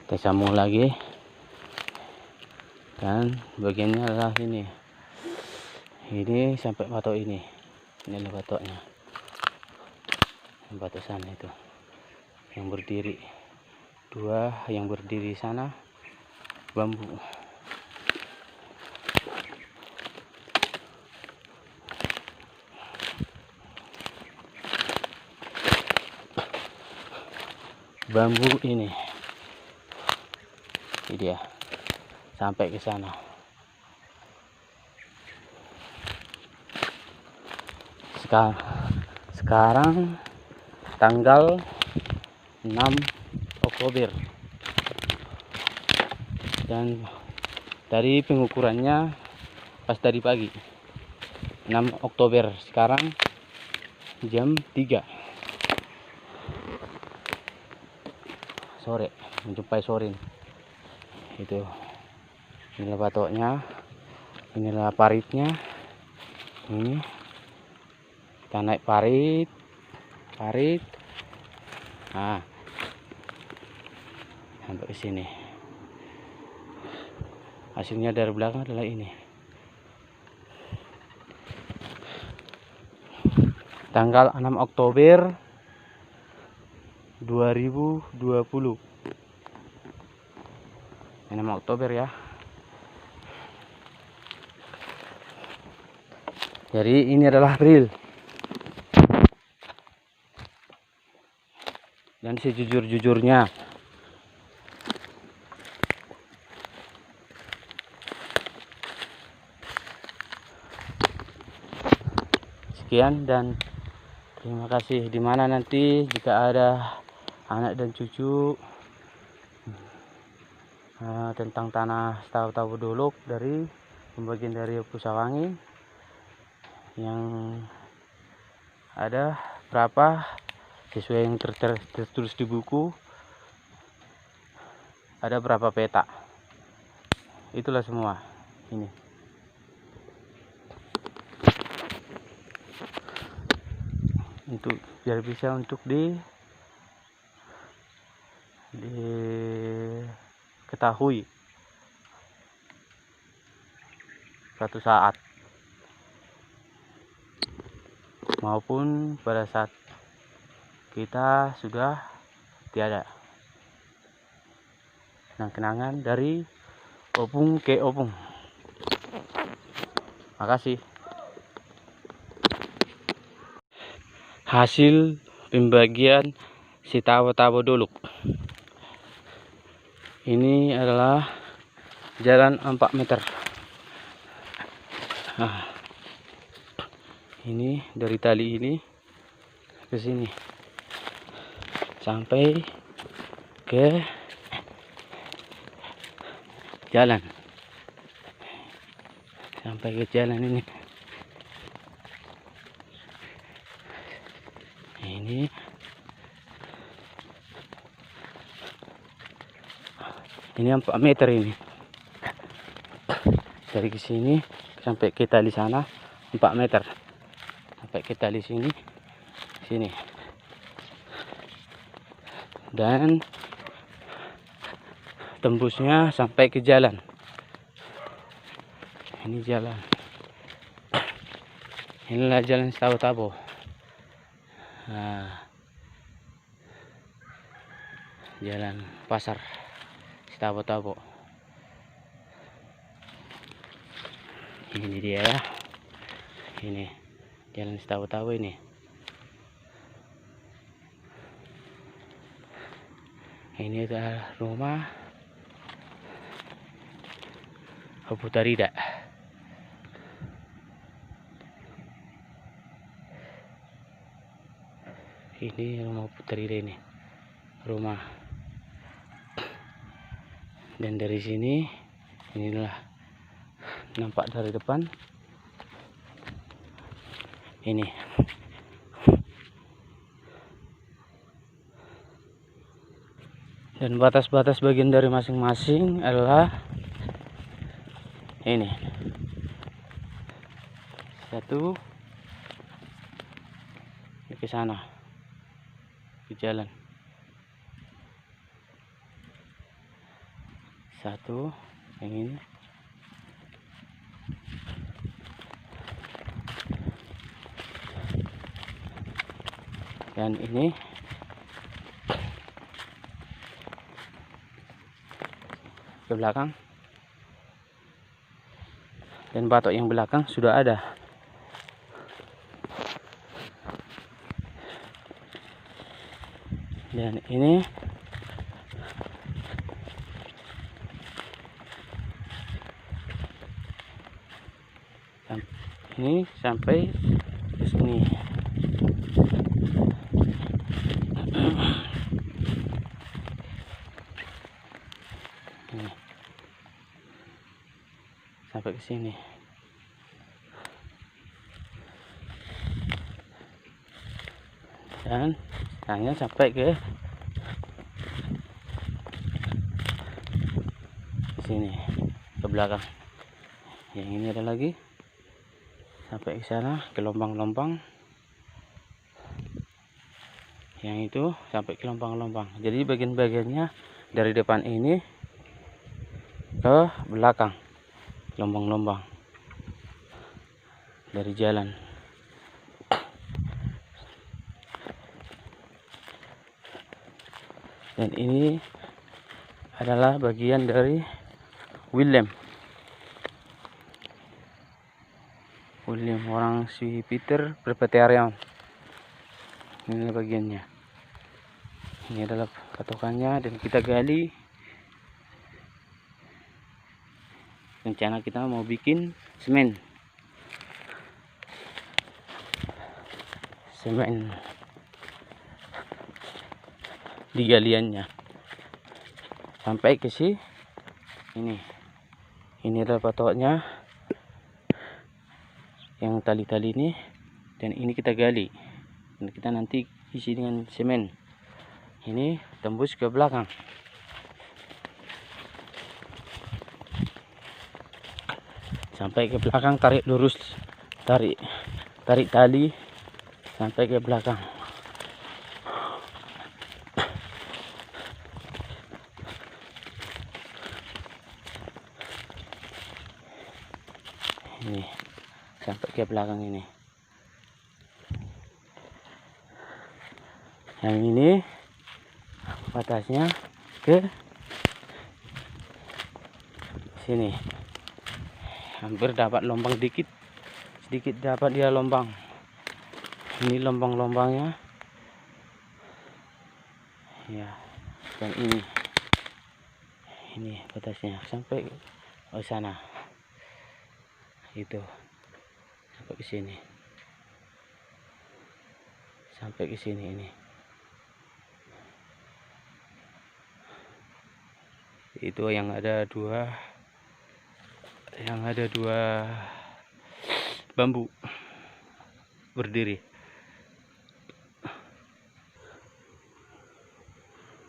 Kita sambung lagi, dan bagiannya adalah ini sampai batok ini adalah batoknya, batok sana itu yang berdiri, dua yang berdiri sana bambu. Bambu ini dia sampai ke sana. Sekarang tanggal 6 Oktober, dan dari pengukurannya pas tadi pagi 6 Oktober, sekarang jam 3 sore, mencapai sore. Itu inilah batoknya, inilah paritnya. Ini kita naik parit, nah sampai ke sini. Hasilnya dari belakang adalah ini. Tanggal 6 Oktober 2020. 6 Oktober ya. Jadi ini adalah April. Dan sejujur-jujurnya, sekian dan terima kasih. Dimana nanti jika ada anak dan cucu tentang tanah Tahu-Tahu Dolok dari pembagian dari Pusawangi yang ada berapa sesuai yang tertulis di buku, ada berapa petak, itulah semua ini. Untuk biar bisa untuk diketahui suatu saat maupun pada saat kita sudah tiada. Kenang-kenangan dari opung ke opung. Makasih. Hasil pembagian si Tahu-Tahu Dolok. Ini adalah jalan 4 meter. Nah, ini dari tali ini ke sini sampai ke jalan, ini. Ini 4 meter ini. Dari ke sini sampai ke tali sana 4 meter. Sampai ke tali sini. Dan tembusnya sampai ke jalan. Ini jalan. Inilah jalan Tahu-Tahu. Nah, jalan pasar Tahu-Tahu. Ini dia ya. Ini jalan Tahu-Tahu ini. Ini adalah rumah Abu Tarida. Ini rumah Abu Tarida ini. Rumah. Dan dari sini inilah nampak dari depan. Ini. Dan batas-batas bagian dari masing-masing adalah ini. Satu ke sana, ke jalan. Satu, yang ini. Dan ini. Ke belakang. Dan batok yang belakang sudah ada. Dan ini sampai ke sini. Ini sampai ke sini. Dan hanya sampai ke sini, ke belakang. Yang ini ada lagi sampai ke sana, ke lubang-lubang. Yang itu sampai ke lubang-lubang. Jadi bagian-bagiannya dari depan ini ke belakang, lubang-lubang dari jalan. Dan ini adalah bagian dari William orang si Peter Presbyterian. Ini bagiannya. Ini adalah patokannya dan kita gali. Rencana kita mau bikin semen di galiannya sampai ke ini adalah patoknya, yang tali-tali ini, dan ini kita gali dan kita nanti isi dengan semen. Ini tembus ke belakang sampai ke belakang, tarik lurus, tarik tali sampai ke belakang. Ini sampai ke belakang ini. Yang ini batasnya ke sini. Hampir dapat lombang sedikit dapat dia lombang. Ini lombang-lombangnya. Ya, dan ini batasnya sampai ke sana. Itu sampai ke sini. Sampai ke sini ini. Itu yang ada dua bambu berdiri.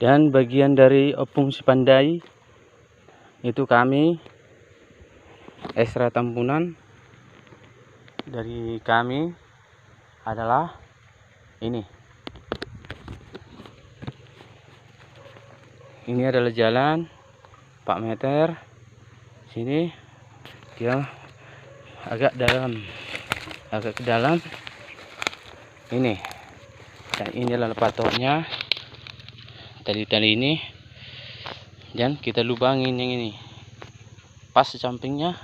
Dan bagian dari Opung Sipandai itu kami Esra Tampunan, dari kami adalah ini adalah jalan 4 meter. Sini dia agak ke dalam ini, dan ini adalah patoknya, tali-tali ini, dan kita lubangin yang ini pas sampingnya.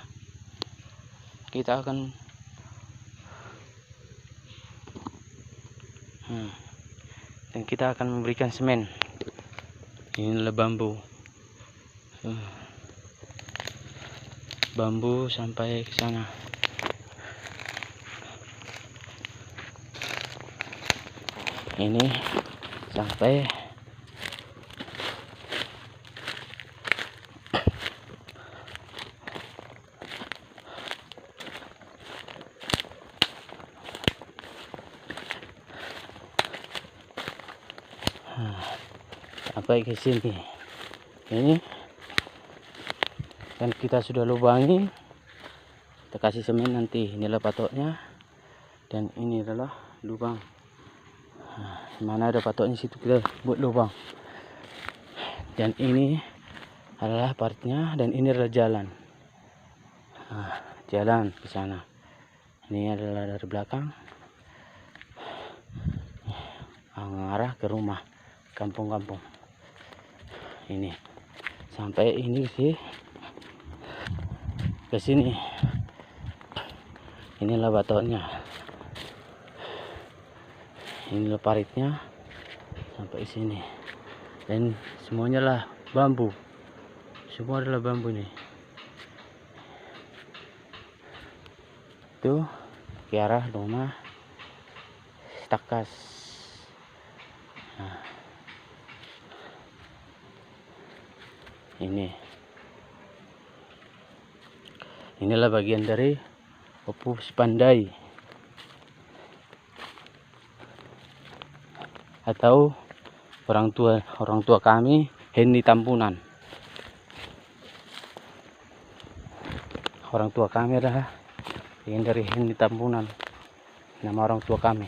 Kita akan dan kita akan memberikan semen. Ini adalah bambu sampai ke sana. Ini sampai sampai ke sini. Ini dan kita sudah lubangi, kita kasih semen nanti. Inilah patoknya dan ini adalah lubang. Mana ada patoknya situ kita buat lubang. Dan ini adalah partnya, dan ini adalah jalan. Nah, jalan ke sana. Ini adalah dari belakang mengarah ke rumah kampung-kampung. Ini sampai ini sih ke sini. Inilah batonya. Inilah paritnya sampai sini. Dan semuanya lah bambu. Semua adalah bambu nih. Itu ke arah rumah Takas. Nah, inilah bagian dari Opu Pandai atau orang tua kami, Henny Tampunan. Orang tua kami adalah yang dari Henny Tampunan, nama orang tua kami.